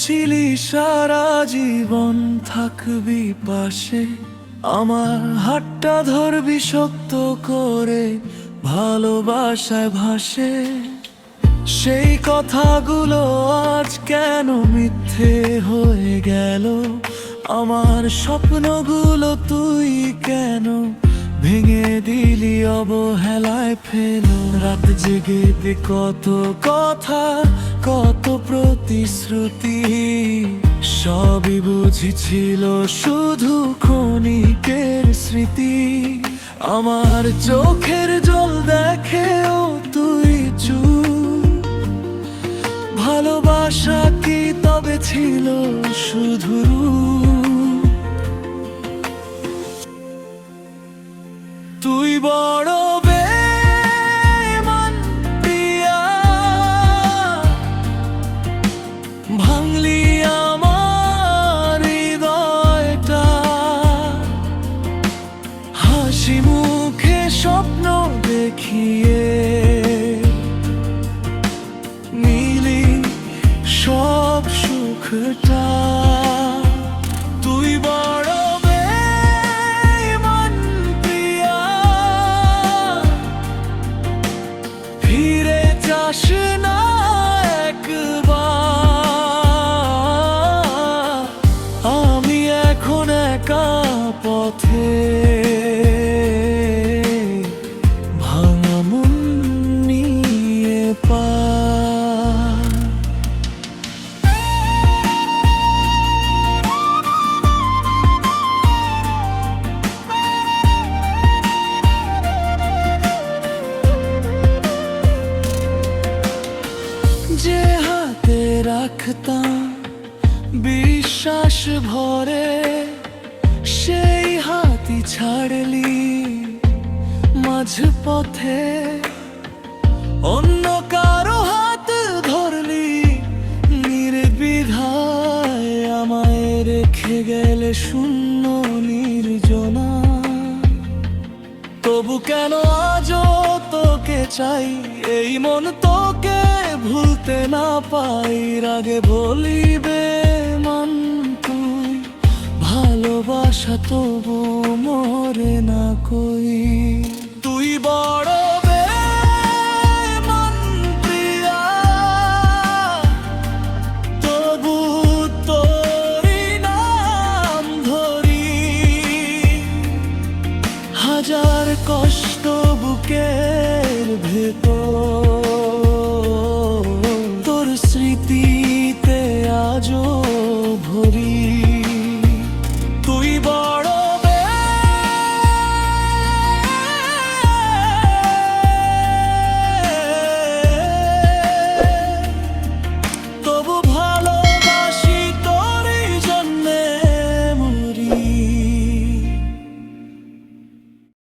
বলেছিলি সারা জীবন থাকবি পাশে, আমার হাতটা ধরবি শক্ত করে, ভালোবাসায় ভাসে। সেই কথাগুলো আজ কেন মিথ্যে হয়ে গেল? আমার স্বপ্নগুলো তুই কেন ভেঙে দিলি অবহেলায় ফেলো? রাত জেগে দে কত কথা, কত প্রতিশ্রুতি, সবই বুঝেছিল শুধু ক্ষণিকের স্মৃতি। আমার চোখের জল দেখেও তুই চুপ, ভালোবাসা কি তবে ছিল শুধু রূপ? তুই বড় বেঈমান প্রিয়া, ভাঙলি আমার হৃদয়টা। হাসি মুখে স্বপ্ন দেখিয়ে নিলি সব সুখটা। তুই বড় বেঈমান প্রিয়া, ফিরে যাস না একবার। আমি এখন একা পথে, ভাঙা মন নিয়ে পা। যে হাতে রাখতাম বিশ্বাস ভরে, সেই হাতই ছাড়লি মাঝপথে। অন্য কারো হাত ধরলি নির্বিধায়, আমায় রেখে গেলে শূন্য নির্জনা। তবু কেন আজও তোকে চাই, এই মন তোকে ভুলতে না পাই। রাগে বলিবে